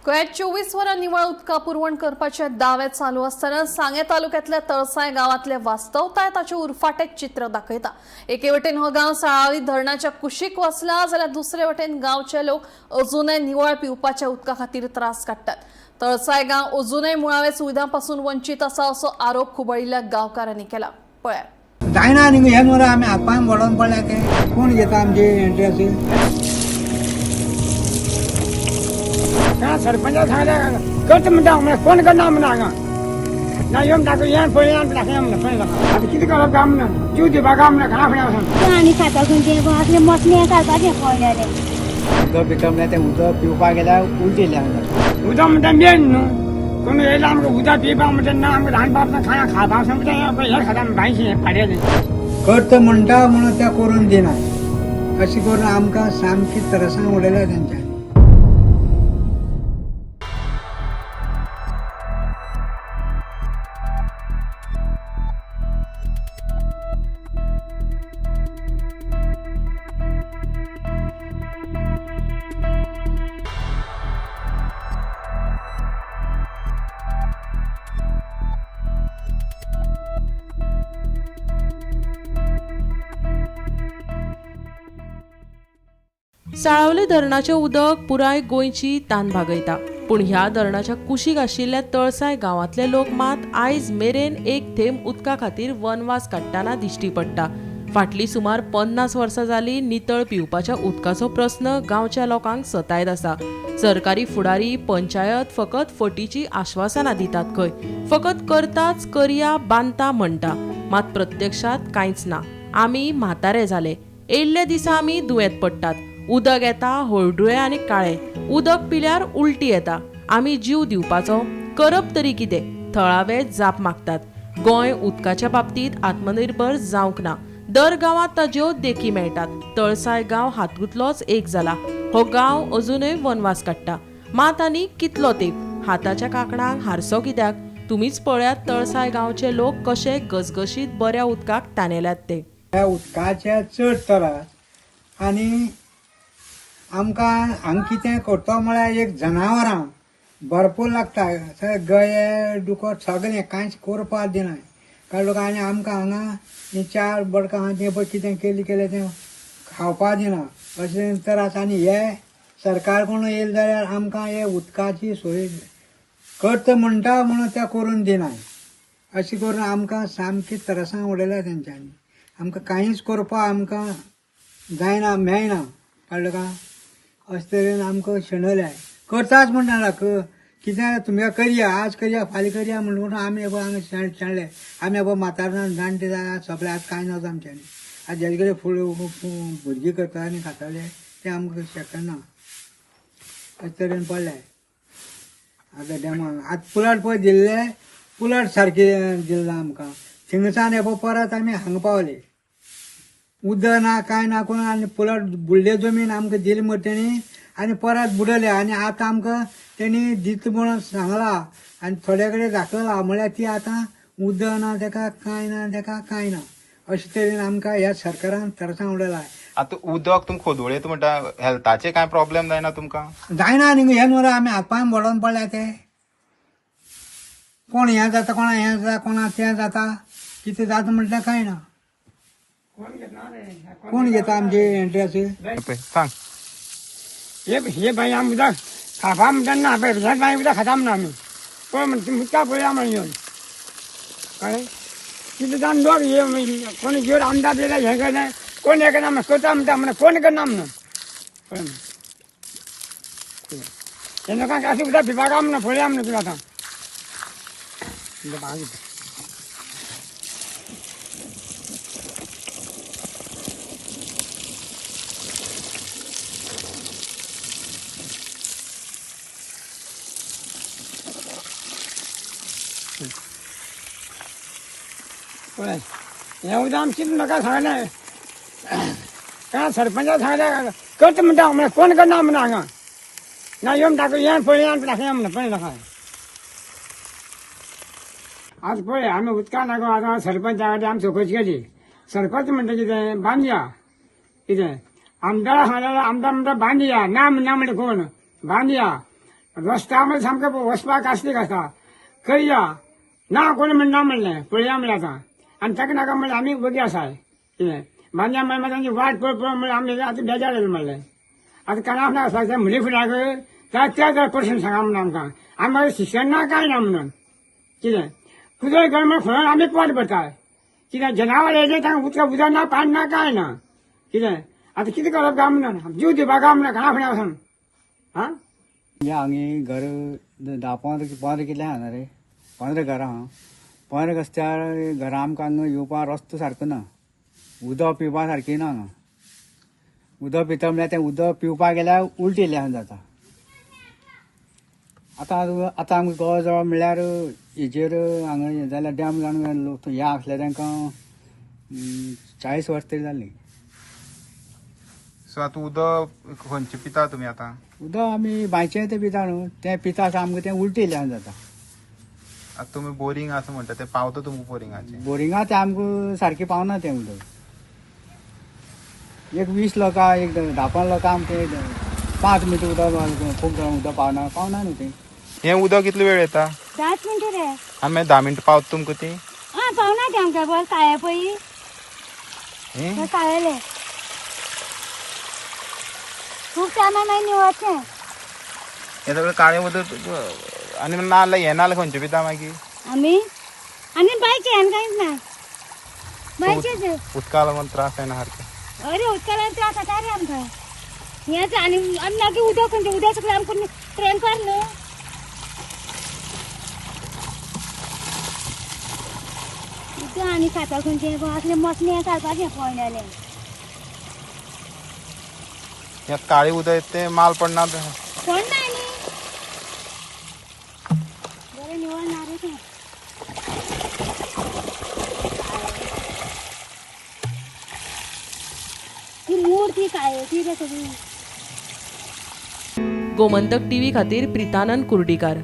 गोंयांत 24 वरां निवळ उदका पुरवण करपाचे दावे चालू आसतना सांगे तालुक्यांतल्या तळसाय गांवांतले वास्तवताय ताचे उरफाटें चित्र दाखयता। एके वटेन हो गांव साळावली धरणाच्या कुशीक वचला जाल्यार दुसरे वटेन गांवचे लोक अजूनय निवळ पिवपाच्या उदका खातीर त्रास काडटात। तळसाय गांव अजूनय मुळाव्या सुविधांपासून वंचीत आसा असो आरोप खुबळिल्ल्या गांवकारांनी केला। पळयात। जायना न्ही हे मरे आमी हातपाय मोडोन पडल्या ते कोण घेता आमचे एंट्रस सरपंच सांगले करता म्हणटा कोण करना म्हणा हांगा ना येवन ताका येवन पळय दाखया म्हणटा पळय आतां कितें करप काय म्हणना जीव दिवपाक काय म्हणना घरा फुड्या वचून आनी खाता खंयचे असले मसले काडपाचे पळयले उदक पिकप ते उदक पिवपाक गेल्यार उलटी येयल्या उदक म्हणटा मेन न्हू कोण येयला आमकां उदक पिवपाक म्हणटा ना आमकां रांदपाक खाणा खावपाक म्हणटा हे खाता भायशी फाड्याले करता म्हणटा म्हणून त्या करून दिना अशी करून आमकां सामकी तरसां उडयल्या तेंच्यांनी। साळावले धरणाचें उदक पुराय गोंयची तान भागयता, पूण ह्या धरणाच्या कुशीक आशिल्ल्या तळसाय गांवांतले लोक मात आयज मेरेन एक थेंब उदका खातीर वनवास काडटना दिश्टी पडटा। फाटलीं सुमार 50 वर्सां जालीं नितळ पिवपाच्या उदकाचो प्रस्न गांवच्या लोकांक सतायत आसा। सरकारी फुडारी पंचायत फकत फटीची आश्वासनां दितात खंय, फकत करताच करया बांदता म्हणटा, मात प्रत्यक्षात कांयच ना। आमी म्हातारे जाले, येयल्ले दिसा आमी दुयेंत पडटात, उदक येता हळडुळे आनी काळे, उदक पिल्यार उलटी येता, आमी जीव दिवपाचो करप तरी कितें, थळावे जाप मागतात। गोंय उदकाच्या बाबतींत आत्मनिर्भर जावंक ना, दर गांवांत ताज्यो देखी मेळटात। तळसाय गांव हातूंतलोच एक जाला। हो गांव अजूनय वनवास काडटा, मात आनी कितलो तेंप, हाताच्या कांकणांक हारसो कित्याक? तुमीच पळयात तळसाय गांवचे लोक कशे गसगशीत बऱ्या उदकाक ताणेल्यात ते। त्या उदकाचे चड त्रास आनी आमकां हांगा कितें करता म्हळ्यार एक जनावरां भरपूर लागता, गये दुकर सगळें कांयच करपाक दिना कारण आनी आमकां हांगा चार बडकां आहा तें पळय कितें केलें तें खावपाक दिना अशें त्रास। आनी हे सरकार कोण येयले जाल्यार आमकां हे उदकाची सोय करता म्हणटा म्हणून ते करून दिनाय। अशें करून आमकां सामकी त्रासां उडयल्या तेंच्यांनी, आमकां कांयच करपाक आमकां जायना मेळना कळ्ळें का? अशें तरेन आमकां शेणयल्या करताच म्हणटा कितें तुमकां करया आज करया फाल्यां करया म्हणून आमी हांगा शेणले। आमी म्हातारपण जाणटे सगळे आज कांय नव्हता आमच्यांनी, आज जेजे कडेन फूल भुरगीं करता आनी खाताले ते आमकां शकना अशें तरेन पडले। आतां डेमाक आतां पुलाट पळय दिल्ले पुलाट सारके दिल्लो आमकां, थिंगसान परत आमी हांगा पावले, उदक ना कांय ना कोण आनी पुलाट बुडले जमीन आमकां दिली मरे तेणी आनी परत बुडले आनी आतां आमकां तेणी दिता म्हणून सांगला आनी थोडे कडेन दाखयला म्हळ्यार ती आतां उदक ना तेका कांय ना तेका कांय ना अशे तरेन आमकां ह्या सरकारान तरसां उडयला। आतां उदक तुमकां खोदवळेत म्हणटा हेल्थाचे कांय प्रॉब्लेम जायना तुमकां? जायना न्ही हे मरे आमी हातपाय मोडोन पडल्या ते कोण हें जाता कोणा हें जाता कोणा तें जाता कितें जाता म्हटल्यार कांय ना। कोण घेता आमचे एंट्रस सांग हे बाई आमी उदक खावपा म्हणटा ना पळय हे बाई उदक खाता म्हणा आमी पळय म्हणटा उदका पळया म्हणून येवन कळ्ळें कितें जावन लोक हे कोणी घेवन आमदार येयला हें करना कोण हें करना करता म्हणटा कोण करना म्हणून कळ्ळें हे लोकांक अशें उदक पिवपाक म्हणून पळया म्हणून तुवें आतां पळय हें उदक आमी चिंतून नाका सांगलें काय सरपंचाक सांगलें करता म्हणटा कोण करना म्हणा हांगा ना येवन ताका येवन पळय दाखया म्हणटा पळय नाका आज पळय आमी उदका नाका आतां सरपंचा कडेन आमी चवकशी केली सरपंच म्हणटा कितें बांदया कितें आमदार सांगल्यार आमदार म्हणटा बांदया ना म्हणटा कोण बांदया रस्त्यामध्ये सामकें वचपाक कास्तीक आसा खंय या ना कोणी म्हणना म्हणलें पळया म्हणलें आतां आनी ताका नाका म्हणलें आमी वगी आसाय कितें बांदल्या मागीर तांची वाट पळय पळय म्हणलें आमी आतां बेजार येलें म्हणलें आतां काना फुडें आसा तें म्हजे फुड्याक त्या पर्सन सांगा म्हणून आमकां आमी शिक्षण ना कांय ना म्हणून कितें कुदळ घर म्हणून खंय आमी पोट भरताय कितें जनावर येयले तांकां उदक ना पाणी ना कांय ना कितें आतां कितें करप काय म्हणून जीव दिवपाक काय म्हणून घरा फुडें वचून हा म्हणजे हांगी घर 10-15 कितले आहा रे 15 घरां आहा 15 रस्त्यार घरां आमकां हांगा येवपा रस्तो सारको ना उदक पिवपा सारकी ना हांगा उदक पिता म्हणल्यार तें उदक पिवपाक गेल्यार उलटी येयल्या जाता आतां आमकां गोवा जवळ म्हणल्यार हेजेर हांगा हें जाल्यार डॅम जावन लोक ह्या आसले तांकां 40 वर्स तरी जालीं सो आतां उदक खंयचें पिता तुमी आतां उदक आमी बांयचें तें पिता न्हू तें पिता आसा आमकां तें उलटी येयल्या जाता आतां तुमी बोरींग आसा म्हणटा तें पावता तुमकां बोरिंगाचें बोरिंगा तें आमकां सारकें पावना तें उदक एक 20 लोकां एक 10-15 लोकां आमकां 5 मिटर उदक खूब उदक पावना न्हू तें हें उदक कितलो वेळ येता 10 मिनटं रे आनी मागीर 10 मिनटां पावता तुमकां ती आं पावना ते आमकां बस काळे पळय हें बस काळेले खूब टायमा मागीर निवळचें हें सगळें काळें उदक आनी नाल्ल हें नाल्ल खंयचें पिता मागीर आमी आनी बायचें आनी कांयच ना बायचेच उदका लागून त्रास जायना सारकें अरे उदकाला त्रास जाता रे आमकां हेंच आनी मागीर उदक खंयचें उदक सगळें आमकां ट्रँकर न्हू उदक आनी खाता खंयचें असलें मसणें घालपाचें पळयलें हें काळें उदक येता तें माल पडना पडना न्ही बरें निवळ ना रे तें ती मूर्ती काय ती रे सगळी गोमंतक टीव्ही खातीर प्रितानंद कुर्डीकार.